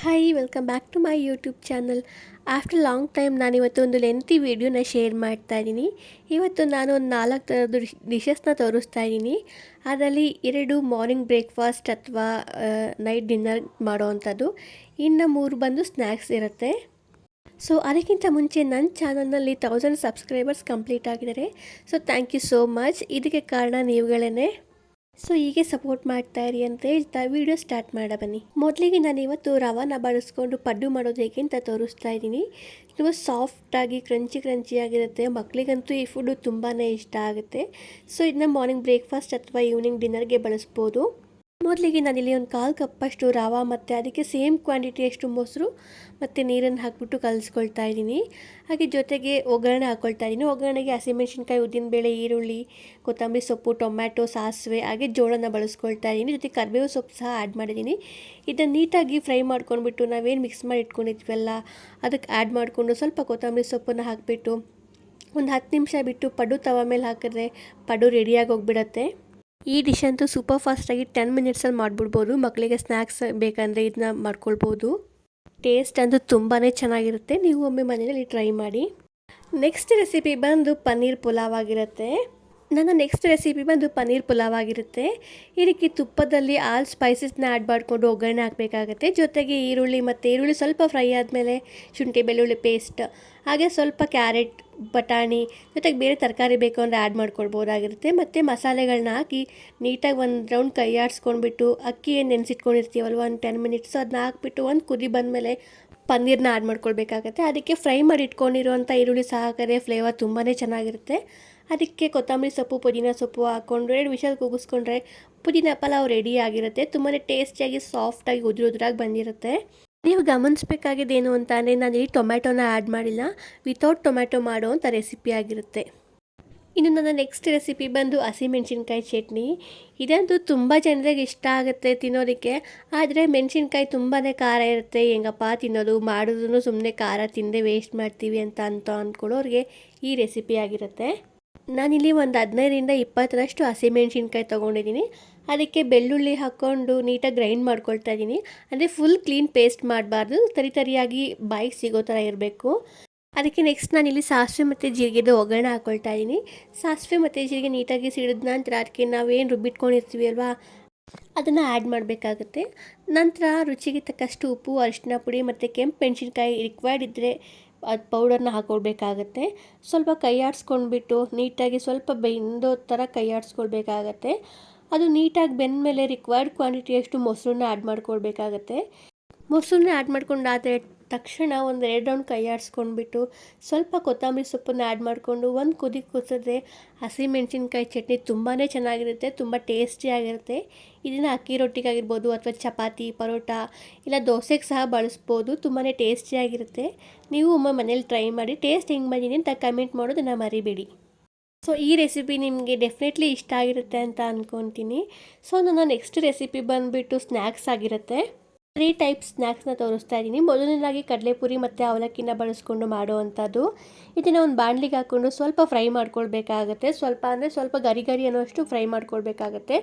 Hi welcome back to my YouTube channel. After long time ನಾನಿವತ್ತು ಒಂದು lengthy ವೀಡಿಯೋನ share ಮಾಡ್ತಾ ಇದ್ದೀನಿ. ಇವತ್ತು ನಾನು ಒಂದು 4 ಥರದ್ದು ಡಿಶಸ್ನ ತೋರಿಸ್ತಾ ಇದ್ದೀನಿ. ಅದರಲ್ಲಿ 2 ಮಾರ್ನಿಂಗ್ ಬ್ರೇಕ್ಫಾಸ್ಟ್ ಅಥವಾ ನೈಟ್ ಡಿನ್ನರ್ ಮಾಡೋವಂಥದ್ದು, ಇನ್ನು 3 ಬಂದು ಸ್ನ್ಯಾಕ್ಸ್ ಇರುತ್ತೆ. ಸೊ ಅದಕ್ಕಿಂತ ಮುಂಚೆ ನನ್ನ ಚಾನಲ್ನಲ್ಲಿ 1000 ಸಬ್ಸ್ಕ್ರೈಬರ್ಸ್ ಕಂಪ್ಲೀಟ್ ಆಗಿದ್ದಾರೆ. So thank you so much. ಇದಕ್ಕೆ ಕಾರಣ ನೀವುಗಳೇ. ಸೊ ಹೀಗೆ ಸಪೋರ್ಟ್ ಮಾಡ್ತಾ ಇರಿ ಅಂತ ಹೇಳ್ತಾ ವಿಡಿಯೋ ಸ್ಟಾರ್ಟ್ ಮಾಡ ಬನ್ನಿ. ಮೊದಲಿಗೆ ನಾನು ಇವತ್ತು ರವಾನ ಬಳಸ್ಕೊಂಡು ಪಡ್ಡು ಮಾಡೋದು ಹೇಗೆ ಅಂತ ತೋರಿಸ್ತಾ ಇದ್ದೀನಿ. ತುಂಬ ಸಾಫ್ಟಾಗಿ ಕ್ರಂಚಿ ಆಗಿರುತ್ತೆ. ಮಕ್ಕಳಿಗಂತೂ ಈ ಫುಡ್ಡು ತುಂಬಾ ಇಷ್ಟ ಆಗುತ್ತೆ. ಸೊ ಇದನ್ನ ಮಾರ್ನಿಂಗ್ ಬ್ರೇಕ್ಫಾಸ್ಟ್ ಅಥವಾ ಈವ್ನಿಂಗ್ ಡಿನ್ನರ್ಗೆ ಬಳಸ್ಬೋದು. ಮೊದಲಿಗೆ ನಾನಿಲ್ಲಿ ಒಂದು 1/4 ಕಪ್ಪಷ್ಟು ರವೆ ಮತ್ತು ಅದಕ್ಕೆ ಸೇಮ್ ಕ್ವಾಂಟಿಟಿಯಷ್ಟು ಮೊಸರು ಮತ್ತು ನೀರನ್ನು ಹಾಕಿಬಿಟ್ಟು ಕಲಿಸ್ಕೊಳ್ತಾ ಇದ್ದೀನಿ. ಹಾಗೆ ಜೊತೆಗೆ ಒಗ್ಗರಣೆ ಹಾಕ್ಕೊಳ್ತಾ ಇದ್ದೀನಿ. ಒಗ್ಗರಣೆಗೆ ಹಸಿಮೆಣ್ಸಿನ್ಕಾಯಿ, ಉದ್ದಿನಬೇಳೆ, ಈರುಳ್ಳಿ, ಕೊತ್ತಂಬರಿ ಸೊಪ್ಪು, ಟೊಮ್ಯಾಟೊ, ಸಾಸಿವೆ ಹಾಗೆ ಜೋಳನ ಬಳಸ್ಕೊಳ್ತಾ ಇದ್ದೀನಿ. ಜೊತೆಗೆ ಕರಿಬೇವು ಸೊಪ್ಪು ಸಹ ಆ್ಯಡ್ ಮಾಡಿದ್ದೀನಿ. ಇದನ್ನು ನೀಟಾಗಿ ಫ್ರೈ ಮಾಡ್ಕೊಂಡ್ಬಿಟ್ಟು ನಾವೇನು ಮಿಕ್ಸ್ ಮಾಡಿ ಇಟ್ಕೊಂಡಿದ್ವಲ್ಲ ಅದಕ್ಕೆ ಆ್ಯಡ್ ಮಾಡಿಕೊಂಡು ಸ್ವಲ್ಪ ಕೊತ್ತಂಬರಿ ಸೊಪ್ಪನ್ನು ಹಾಕಿಬಿಟ್ಟು ಒಂದು 10 ನಿಮಿಷ ಬಿಟ್ಟು ಪಡ್ಡು ತವ ಮೇಲೆ ಹಾಕಿದ್ರೆ ಪಡ್ಡು ರೆಡಿಯಾಗಿ ಹೋಗ್ಬಿಡತ್ತೆ. ಈ ಡಿಶ್ ಅಂತೂ ಸೂಪರ್ ಫಾಸ್ಟಾಗಿ 10 ಮಿನಿಟ್ಸಲ್ಲಿ ಮಾಡಿಬಿಡ್ಬೋದು. ಮಕ್ಕಳಿಗೆ ಸ್ನ್ಯಾಕ್ಸ್ ಬೇಕಂದರೆ ಇದನ್ನ ಮಾಡ್ಕೊಳ್ಬೋದು. ಟೇಸ್ಟ್ ಅಂತೂ ತುಂಬಾ ಚೆನ್ನಾಗಿರುತ್ತೆ. ನೀವು ಒಮ್ಮೆ ಮನೆಯಲ್ಲಿ ಟ್ರೈ ಮಾಡಿ. ನೆಕ್ಸ್ಟ್ ರೆಸಿಪಿ ಬಂದು ಪನ್ನೀರ್ ಪುಲಾವ್ ಆಗಿರುತ್ತೆ. ಪನ್ನೀರ್ ಪುಲಾವ್ ಆಗಿರುತ್ತೆ. ಇದಕ್ಕೆ ತುಪ್ಪದಲ್ಲಿ ಆಲ್ ಸ್ಪೈಸಸ್ನ ಆ್ಯಡ್ ಮಾಡಿಕೊಂಡು ಒಗ್ಗರಣೆ ಹಾಕಬೇಕಾಗತ್ತೆ. ಜೊತೆಗೆ ಈರುಳ್ಳಿ ಸ್ವಲ್ಪ ಫ್ರೈ ಆದಮೇಲೆ ಶುಂಠಿ ಬೆಳ್ಳುಳ್ಳಿ ಪೇಸ್ಟ್, ಹಾಗೆ ಸ್ವಲ್ಪ ಕ್ಯಾರೆಟ್, ಬಟಾಣಿ ಜೊತೆಗೆ ಬೇರೆ ತರಕಾರಿ ಬೇಕು ಅಂದರೆ ಆ್ಯಡ್ ಮಾಡ್ಕೊಳ್ಬೋದಾಗಿರುತ್ತೆ. ಮತ್ತು ಮಸಾಲೆಗಳನ್ನ ಹಾಕಿ ನೀಟಾಗಿ ಒಂದು ರೌಂಡ್ ಕೈ ಆಡಿಸ್ಕೊಂಡ್ಬಿಟ್ಟು ಅಕ್ಕಿ ಏನು ನೆನೆಸಿಟ್ಕೊಂಡಿರ್ತೀವಲ್ವ ಒಂದು 10 ಮಿನಿಟ್ಸ್ ಅದನ್ನ ಹಾಕ್ಬಿಟ್ಟು ಒಂದು ಕುದಿ ಬಂದಮೇಲೆ ಪನ್ನೀರ್ನ ಆ್ಯಡ್ ಮಾಡ್ಕೊಳ್ಬೇಕಾಗತ್ತೆ. ಅದಕ್ಕೆ ಫ್ರೈ ಮಾಡಿ ಇಟ್ಕೊಂಡಿರುವಂಥ ಈರುಳ್ಳಿ ಸಹ ಹಾಕಿದ್ರೆ ಫ್ಲೇವರ್ ತುಂಬಾ ಚೆನ್ನಾಗಿರುತ್ತೆ. ಅದಕ್ಕೆ ಕೊತ್ತಂಬರಿ ಸೊಪ್ಪು, ಪುದೀನ ಸೊಪ್ಪು ಹಾಕ್ಕೊಂಡು 2 ವಿಷಲ್ ಕೂಗಿಸ್ಕೊಂಡ್ರೆ ಪುದೀನ ಪಲಾವ್ ರೆಡಿ ಆಗಿರುತ್ತೆ. ತುಂಬಾ ಟೇಸ್ಟಿಯಾಗಿ ಸಾಫ್ಟಾಗಿ ಉದುರಾಗಿ ಬಂದಿರುತ್ತೆ. ನೀವು ಗಮನಿಸಬೇಕಾಗಿದ್ದೇನು ಅಂತ ಅಂದರೆ ನಾನಿಲ್ಲಿ ಟೊಮ್ಯಾಟೋನ ಆ್ಯಡ್ ಮಾಡಿಲ್ಲ. ವಿತೌಟ್ ಟೊಮ್ಯಾಟೊ ಮಾಡೋ ಅಂಥ ರೆಸಿಪಿ ಆಗಿರುತ್ತೆ. ಇನ್ನು ನನ್ನ ನೆಕ್ಸ್ಟ್ ರೆಸಿಪಿ ಬಂದು ಹಸಿಮೆಣ್ಸಿನ್ಕಾಯಿ ಚಟ್ನಿ. ಇದಂತೂ ತುಂಬ ಜನರಿಗೆ ಇಷ್ಟ ಆಗುತ್ತೆ ತಿನ್ನೋದಕ್ಕೆ. ಆದರೆ ಮೆಣಸಿನ್ಕಾಯಿ ತುಂಬಾ ಖಾರ ಇರುತ್ತೆ. ಹೆಂಗಪ್ಪ ತಿನ್ನೋದು, ಮಾಡಿದ್ರು ಸುಮ್ಮನೆ ಖಾರ ತಿಂದೇ ವೇಸ್ಟ್ ಮಾಡ್ತೀವಿ ಅಂತ ಅಂದ್ಕೊಳ್ಳೋರಿಗೆ ಈ ರೆಸಿಪಿ ಆಗಿರುತ್ತೆ. ನಾನಿಲ್ಲಿ ಒಂದು 15ರಿಂದ 20ರಷ್ಟು ಹಸಿಮೆಣ್ಸಿನ್ಕಾಯಿ ತೊಗೊಂಡಿದ್ದೀನಿ. ಅದಕ್ಕೆ ಬೆಳ್ಳುಳ್ಳಿ ಹಾಕ್ಕೊಂಡು ನೀಟಾಗಿ ಗ್ರೈಂಡ್ ಮಾಡ್ಕೊಳ್ತಾ ಇದ್ದೀನಿ. ಅಂದರೆ ಫುಲ್ ಕ್ಲೀನ್ ಪೇಸ್ಟ್ ಮಾಡಬಾರ್ದು, ತರಿಯಾಗಿ ಬಾಯಿಗೆ ಸಿಗೋ ಥರ ಇರಬೇಕು. ಅದಕ್ಕೆ ನೆಕ್ಸ್ಟ್ ನಾನಿಲ್ಲಿ ಸಾಸಿವೆ ಮತ್ತು ಜೀರಿಗೆದು ಒಗ್ಗರಣೆ ಹಾಕ್ಕೊಳ್ತಾ ಇದ್ದೀನಿ. ಸಾಸಿವೆ ಮತ್ತು ಜೀರಿಗೆ ನೀಟಾಗಿ ಸಿಡಿದ ನಂತರ ಅದಕ್ಕೆ ನಾವೇನು ರುಬ್ಬಿಟ್ಕೊಂಡಿರ್ತೀವಿ ಅಲ್ವಾ ಅದನ್ನು ಆ್ಯಡ್ ಮಾಡಬೇಕಾಗುತ್ತೆ. ನಂತರ ರುಚಿಗೆ ತಕ್ಕಷ್ಟು ಉಪ್ಪು, ಅರಿಶಿನ ಪುಡಿ ಮತ್ತು ಕೆಂಪು ಮೆಣಸಿನ್ಕಾಯಿ ರಿಕ್ವೈರ್ಡ್ ಇದ್ದರೆ ಅದು ಪೌಡರ್ನ ಹಾಕ್ಕೊಳ್ಬೇಕಾಗತ್ತೆ. ಸ್ವಲ್ಪ ಕೈ ಆಡಿಸ್ಕೊಂಡ್ಬಿಟ್ಟು ನೀಟಾಗಿ ಸ್ವಲ್ಪ ಬೆಂದೋ ಥರ ಕೈ ಆಡಿಸ್ಕೊಳ್ಬೇಕಾಗತ್ತೆ. ಅದು ನೀಟಾಗಿ ಬೆಂದ ಮೇಲೆ ರಿಕ್ವೈರ್ಡ್ ಕ್ವಾಂಟಿಟಿಯಷ್ಟು ಮೊಸರನ್ನ ಆ್ಯಡ್ ಮಾಡ್ಕೊಳ್ಬೇಕಾಗತ್ತೆ. ಮೊಸರನ್ನ ಆ್ಯಡ್ ಮಾಡ್ಕೊಂಡಾದ ತಕ್ಷಣ ಒಂದು 2 ರೌಂಡ್ ಕೈ ಆಡಿಸ್ಕೊಂಡ್ಬಿಟ್ಟು ಸ್ವಲ್ಪ ಕೊತ್ತಂಬರಿ ಸೊಪ್ಪನ್ನು ಆ್ಯಡ್ ಮಾಡಿಕೊಂಡು ಒಂದು ಕುದಿ ಕುದಿಸಿದ್ರೆ ಹಸಿಮೆಣ್ಸಿನ್ಕಾಯಿ ಚಟ್ನಿ ತುಂಬಾ ಚೆನ್ನಾಗಿರುತ್ತೆ. ತುಂಬ ಟೇಸ್ಟಿಯಾಗಿರುತ್ತೆ. ಇದನ್ನು ಅಕ್ಕಿ ರೊಟ್ಟಿಗಾಗಿರ್ಬೋದು ಅಥವಾ ಚಪಾತಿ, ಪರೋಟ ಇಲ್ಲ ದೋಸೆಗೆ ಸಹ ಬಳಸ್ಬೋದು. ತುಂಬಾ ಟೇಸ್ಟಿಯಾಗಿರುತ್ತೆ. ನೀವು ಒಮ್ಮೆ ಮನೇಲಿ ಟ್ರೈ ಮಾಡಿ. ಟೇಸ್ಟ್ ಹೆಂಗೆ ಬಂದಿದೆ ಅಂತ ಕಮೆಂಟ್ ಮಾಡೋದನ್ನು ಮರಿಬೇಡಿ. ಸೊ ಈ ರೆಸಿಪಿ ನಿಮಗೆ ಡೆಫಿನೆಟ್ಲಿ ಇಷ್ಟ ಆಗಿರುತ್ತೆ ಅಂತ ಅಂದ್ಕೊತೀನಿ. ಸೊ ನನ್ನ ನೆಕ್ಸ್ಟ್ ರೆಸಿಪಿ ಬಂದುಬಿಟ್ಟು ಸ್ನ್ಯಾಕ್ಸ್ ಆಗಿರುತ್ತೆ. 3 ಟೈಪ್ ಸ್ನ್ಯಾಕ್ಸ್ನ ತೋರಿಸ್ತಾ ಇದ್ದೀನಿ. ಮೊದಲನೇದಾಗಿ ಕಡಲೆಪುರಿ ಮತ್ತು ಅವಲಕ್ಕಿನ ಬಳಸ್ಕೊಂಡು ಮಾಡುವಂಥದ್ದು. ಇದನ್ನು ಒಂದು ಬಾಣಲಿಗೆ ಹಾಕ್ಕೊಂಡು ಸ್ವಲ್ಪ ಫ್ರೈ ಮಾಡ್ಕೊಳ್ಬೇಕಾಗತ್ತೆ. ಸ್ವಲ್ಪ ಗರಿ ಅನ್ನೋಷ್ಟು ಫ್ರೈ ಮಾಡ್ಕೊಳ್ಬೇಕಾಗತ್ತೆ.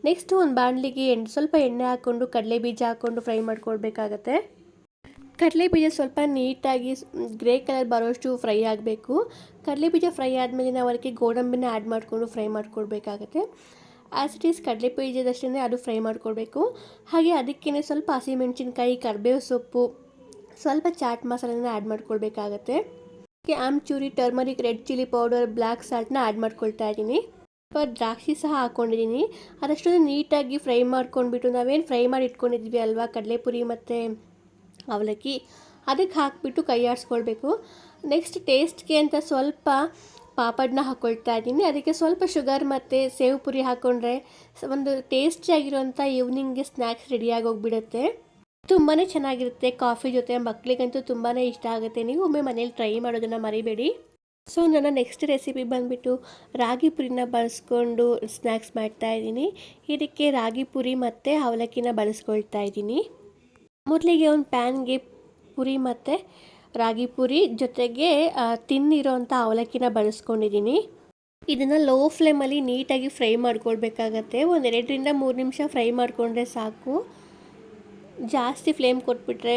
ನೆಕ್ಸ್ಟ್ ಒಂದು ಬಾಣಲಿಗೆ ಸ್ವಲ್ಪ ಎಣ್ಣೆ ಹಾಕ್ಕೊಂಡು ಕಡಲೆ ಬೀಜ ಹಾಕ್ಕೊಂಡು ಫ್ರೈ ಮಾಡ್ಕೊಳ್ಬೇಕಾಗತ್ತೆ. ಕಡಲೆ ಬೀಜ ಸ್ವಲ್ಪ ನೀಟಾಗಿ ಗ್ರೇ ಕಲರ್ ಬರೋಷ್ಟು ಫ್ರೈ ಆಗಬೇಕು. ಕಡಲೆ ಬೀಜ ಫ್ರೈ ಆದಮೇಲೆ ನಾವು ಅದಕ್ಕೆ ಗೋಡಂಬಿನ ಆ್ಯಡ್ ಮಾಡಿಕೊಂಡು ಫ್ರೈ ಮಾಡ್ಕೊಳ್ಬೇಕಾಗತ್ತೆ. ಆ್ಯಸ್ ಇಟ್ ಈಸ್ ಕಡಲೆ ಬೀಜದಷ್ಟೇ ಅದು ಫ್ರೈ ಮಾಡ್ಕೊಳ್ಬೇಕು. ಹಾಗೆ ಅದಕ್ಕೇ ಸ್ವಲ್ಪ ಹಸಿಮೆಣ್ಸಿನ್ಕಾಯಿ, ಕರಿಬೇವು ಸೊಪ್ಪು, ಸ್ವಲ್ಪ ಚಾಟ್ ಮಸಾಲೆನ ಆ್ಯಡ್ ಮಾಡ್ಕೊಳ್ಬೇಕಾಗತ್ತೆ. ಆಮ್ಚೂರಿ, turmeric, red chilli powder, black ಸಾಲ್ಟ್ನ ಆ್ಯಡ್ ಮಾಡ್ಕೊಳ್ತಾ ಇದ್ದೀನಿ. ಸ್ವಲ್ಪ ದ್ರಾಕ್ಷಿ ಸಹ ಹಾಕ್ಕೊಂಡಿದ್ದೀನಿ. ಅದಷ್ಟೊಂದು ನೀಟಾಗಿ ಫ್ರೈ ಮಾಡ್ಕೊಂಡ್ಬಿಟ್ಟು ನಾವೇನು ಫ್ರೈ ಮಾಡಿ ಇಟ್ಕೊಂಡಿದ್ವಿ ಅಲ್ವಾ ಕಡಲೆಪುರಿ ಮತ್ತು ಅವಲಕ್ಕಿ ಅದಕ್ಕೆ ಹಾಕಿಬಿಟ್ಟು ಕೈ ಆಡಿಸ್ಕೊಳ್ಬೇಕು. ನೆಕ್ಸ್ಟ್ ಟೇಸ್ಟ್ಗೆ ಅಂತ ಸ್ವಲ್ಪ ಪಾಪಡನ್ನ ಹಾಕ್ಕೊಳ್ತಾ ಇದ್ದೀನಿ. ಅದಕ್ಕೆ ಸ್ವಲ್ಪ ಶುಗರ್ ಮತ್ತು ಸೇವು ಪುರಿ ಹಾಕ್ಕೊಂಡ್ರೆ ಒಂದು ಟೇಸ್ಟಿಯಾಗಿರೋಂಥ ಈವ್ನಿಂಗ್ಗೆ ಸ್ನ್ಯಾಕ್ಸ್ ರೆಡಿಯಾಗಿ ಹೋಗ್ಬಿಡುತ್ತೆ. ತುಂಬಾ ಚೆನ್ನಾಗಿರುತ್ತೆ. ಕಾಫಿ ಜೊತೆ ಮಕ್ಕಳಿಗಂತೂ ತುಂಬಾ ಇಷ್ಟ ಆಗುತ್ತೆ. ನೀವು ಒಮ್ಮೆ ಮನೇಲಿ ಟ್ರೈ ಮಾಡೋದನ್ನು ಮರಿಬೇಡಿ. ಸೊ ನನ್ನ ನೆಕ್ಸ್ಟ್ ರೆಸಿಪಿ ಬಂದುಬಿಟ್ಟು ರಾಗಿ ಪುರಿನ ಬಳಸ್ಕೊಂಡು ಸ್ನ್ಯಾಕ್ಸ್ ಮಾಡ್ತಾಯಿದ್ದೀನಿ. ಇದಕ್ಕೆ ರಾಗಿ ಪುರಿ ಮತ್ತು ಅವಲಕ್ಕಿನ ಬಳಸ್ಕೊಳ್ತಾ ಇದ್ದೀನಿ. ಮೊದಲಿಗೆ ಒಂದು ಪ್ಯಾನ್ಗೆ ಪುರಿ ಮತ್ತು ರಾಗಿ ಪುರಿ ಜೊತೆಗೆ ತಿನ್ನಿರೋಂಥ ಅವಲಕ್ಕಿನ ಬಳಸ್ಕೊಂಡಿದ್ದೀನಿ. ಇದನ್ನು ಲೋ ಫ್ಲೇಮಲ್ಲಿ ನೀಟಾಗಿ ಫ್ರೈ ಮಾಡ್ಕೊಳ್ಬೇಕಾಗತ್ತೆ. ಒಂದು 2ರಿಂದ 3 ನಿಮಿಷ ಫ್ರೈ ಮಾಡಿಕೊಂಡ್ರೆ ಸಾಕು. ಜಾಸ್ತಿ ಫ್ಲೇಮ್ ಕೊಟ್ಬಿಟ್ರೆ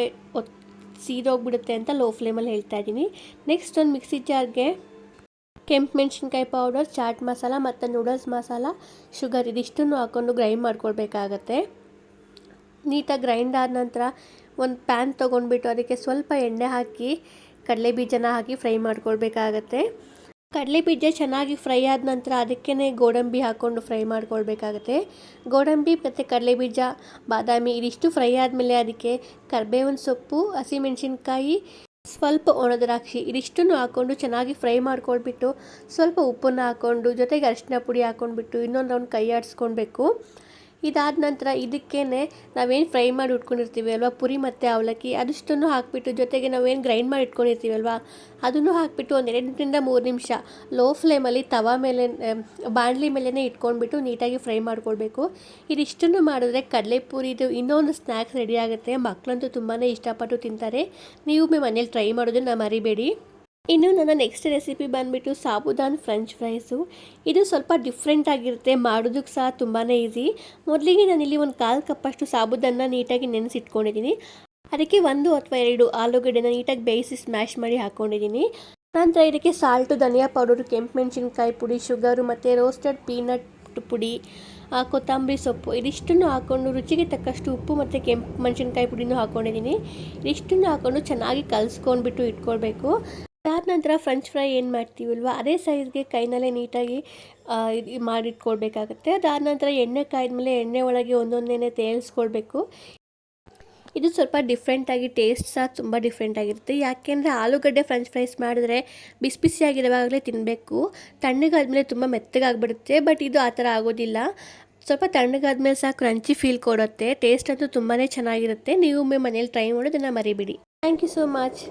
ಸೀದೋಗ್ಬಿಡುತ್ತೆ ಅಂತ ಲೋ ಫ್ಲೇಮಲ್ಲಿ ಹೇಳ್ತಾ ಇದ್ದೀನಿ. ನೆಕ್ಸ್ಟ್ ಒಂದು ಮಿಕ್ಸಿ ಜಾರ್ಗೆ ಕೆಂಪು ಮೆಣಸಿನ್ಕಾಯಿ ಪೌಡರ್, ಚಾಟ್ ಮಸಾಲ ಮತ್ತು ನೂಡಲ್ಸ್ ಮಸಾಲ, ಶುಗರ್ ಇದಿಷ್ಟನ್ನು ಹಾಕ್ಕೊಂಡು ಗ್ರೈಂಡ್ ಮಾಡ್ಕೊಳ್ಬೇಕಾಗತ್ತೆ. ನೀಟಾಗಿ ಗ್ರೈಂಡ್ ಆದ ನಂತರ ಒಂದು ಪ್ಯಾನ್ ತೊಗೊಂಡ್ಬಿಟ್ಟು ಅದಕ್ಕೆ ಸ್ವಲ್ಪ ಎಣ್ಣೆ ಹಾಕಿ ಕಡಲೆ ಬೀಜನ ಹಾಕಿ ಫ್ರೈ ಮಾಡ್ಕೊಳ್ಬೇಕಾಗತ್ತೆ. ಕಡಲೆ ಬೀಜ ಚೆನ್ನಾಗಿ ಫ್ರೈ ಆದ ನಂತರ ಅದಕ್ಕೇ ಗೋಡಂಬಿ ಹಾಕ್ಕೊಂಡು ಫ್ರೈ ಮಾಡ್ಕೊಳ್ಬೇಕಾಗತ್ತೆ. ಗೋಡಂಬಿ ಮತ್ತು ಕಡಲೆ ಬೀಜ, ಬಾದಾಮಿ ಇದಿಷ್ಟು ಫ್ರೈ ಆದಮೇಲೆ ಅದಕ್ಕೆ ಕರಿಬೇವಿನ ಸೊಪ್ಪು, ಹಸಿಮೆಣಸಿನ್ಕಾಯಿ, ಸ್ವಲ್ಪ ಒಣದ್ರಾಕ್ಷಿ ಇದಿಷ್ಟನ್ನು ಹಾಕ್ಕೊಂಡು ಚೆನ್ನಾಗಿ ಫ್ರೈ ಮಾಡ್ಕೊಳ್ಬಿಟ್ಟು ಸ್ವಲ್ಪ ಉಪ್ಪನ್ನು ಹಾಕ್ಕೊಂಡು ಜೊತೆಗೆ ಅರಿಶಿನ ಪುಡಿ ಹಾಕ್ಕೊಂಡ್ಬಿಟ್ಟು ಇನ್ನೊಂದು ರೌಂಡ್ ಕೈ ಆಡಿಸ್ಕೊಳ್ಬೇಕು. ಇದಾದ ನಂತರ ಇದಕ್ಕೇ ನಾವೇನು ಫ್ರೈ ಮಾಡಿ ಇಟ್ಕೊಂಡಿರ್ತೀವಿ ಅಲ್ವಾ ಪುರಿ ಮತ್ತು ಅವಲಕ್ಕಿ ಅದಿಷ್ಟನ್ನು ಹಾಕಿಬಿಟ್ಟು ಜೊತೆಗೆ ನಾವೇನು ಗ್ರೈಂಡ್ ಮಾಡಿ ಇಟ್ಕೊಂಡಿರ್ತೀವಲ್ವ ಅದನ್ನು ಹಾಕಿಬಿಟ್ಟು ಒಂದು 2ರಿಂದ 3 ನಿಮಿಷ ಲೋ ಫ್ಲೇಮಲ್ಲಿ ತವಾ ಮೇಲೆ ಬಾಣಲಿ ಮೇಲೇ ಇಟ್ಕೊಂಡ್ಬಿಟ್ಟು ನೀಟಾಗಿ ಫ್ರೈ ಮಾಡ್ಕೊಳ್ಬೇಕು. ಇದಿಷ್ಟನ್ನು ಮಾಡಿದ್ರೆ ಕಡಲೆಪುರಿದು ಇನ್ನೊಂದು ಸ್ನ್ಯಾಕ್ಸ್ ರೆಡಿ ಆಗುತ್ತೆ. ಮಕ್ಕಳಂತೂ ತುಂಬಾ ಇಷ್ಟಪಟ್ಟು ತಿಂತಾರೆ. ನೀವು ಮನೇಲಿ ಟ್ರೈ ಮಾಡೋದನ್ನು ಮರಿಬೇಡಿ. ಇನ್ನು ನನ್ನ ನೆಕ್ಸ್ಟ್ ರೆಸಿಪಿ ಬಂದುಬಿಟ್ಟು ಸಾಬುದಾನ್ ಫ್ರೆಂಚ್ ಫ್ರೈಸು. ಇದು ಸ್ವಲ್ಪ ಡಿಫ್ರೆಂಟ್ ಆಗಿರುತ್ತೆ, ಮಾಡೋದಕ್ಕೆ ಸಹ ತುಂಬಾ ಈಸಿ. ಮೊದಲಿಗೆ ನಾನಿಲ್ಲಿ ಒಂದು 1/4 ಕಪ್ಪಷ್ಟು ಸಾಬುದಾನ ನೀಟಾಗಿ ನೆನೆಸಿಟ್ಕೊಂಡಿದ್ದೀನಿ. ಅದಕ್ಕೆ 1 ಅಥವಾ 2 ಆಲೂಗಡ್ಡೆನ ನೀಟಾಗಿ ಬೇಯಿಸಿ ಸ್ಮ್ಯಾಶ್ ಮಾಡಿ ಹಾಕ್ಕೊಂಡಿದ್ದೀನಿ. ನಂತರ ಇದಕ್ಕೆ ಸಾಲ್ಟು, ಧನಿಯಾ ಪೌಡರು, ಕೆಂಪು ಮೆಣಸಿನ್ಕಾಯಿ ಪುಡಿ, ಶುಗರು ಮತ್ತು ರೋಸ್ಟೆಡ್ ಪೀನಟ್ ಪುಡಿ, ಕೊತ್ತಂಬರಿ ಸೊಪ್ಪು ಇದಿಷ್ಟನ್ನು ಹಾಕ್ಕೊಂಡು ರುಚಿಗೆ ತಕ್ಕಷ್ಟು ಉಪ್ಪು ಮತ್ತು ಕೆಂಪು ಮೆಣಸಿನ್ಕಾಯಿ ಪುಡಿನೂ ಹಾಕ್ಕೊಂಡಿದ್ದೀನಿ. ಇದಿಷ್ಟನ್ನು ಹಾಕ್ಕೊಂಡು ಚೆನ್ನಾಗಿ ಕಲಿಸ್ಕೊಂಡ್ಬಿಟ್ಟು ಇಟ್ಕೊಳ್ಬೇಕು. ಅದಾದ ನಂತರ ಫ್ರೆಂಚ್ ಫ್ರೈ ಏನು ಮಾಡ್ತೀವಲ್ವ ಅದೇ ಸೈಜ್ಗೆ ಕೈನಲ್ಲೇ ನೀಟಾಗಿ ಮಾಡಿಟ್ಕೊಳ್ಬೇಕಾಗತ್ತೆ. ಅದಾದ ನಂತರ ಎಣ್ಣೆ ಕಾಯ್ದ್ಮೇಲೆ ಎಣ್ಣೆ ಒಳಗೆ ಒಂದೊಂದೇ ತೇಲಿಸ್ಕೊಳ್ಬೇಕು. ಇದು ಸ್ವಲ್ಪ ಡಿಫ್ರೆಂಟಾಗಿ ಟೇಸ್ಟ್ ಸಹ ತುಂಬ ಡಿಫ್ರೆಂಟಾಗಿರುತ್ತೆ. ಯಾಕೆಂದರೆ ಆಲೂಗಡ್ಡೆ ಫ್ರೆಂಚ್ ಫ್ರೈಸ್ ಮಾಡಿದ್ರೆ ಬಿಸಿ ಬಿಸಿಯಾಗಿರುವಾಗಲೇ ತಿನ್ನಬೇಕು. ತಣ್ಣಗಾದ್ಮೇಲೆ ತುಂಬ ಮೆತ್ತಗಾಗ್ಬಿಡುತ್ತೆ. ಬಟ್ ಇದು ಆ ಥರ ಆಗೋದಿಲ್ಲ. ಸ್ವಲ್ಪ ತಣ್ಣಗಾದ್ಮೇಲೆ ಸಹ ಕ್ರಂಚಿ ಫೀಲ್ ಕೊಡುತ್ತೆ. ಟೇಸ್ಟ್ ಅಂತೂ ತುಂಬಾ ಚೆನ್ನಾಗಿರುತ್ತೆ. ನೀವು ಮನೇಲಿ ಟ್ರೈ ಮಾಡೋದನ್ನು ಮರಿಬೇಡಿ. Thank you so much.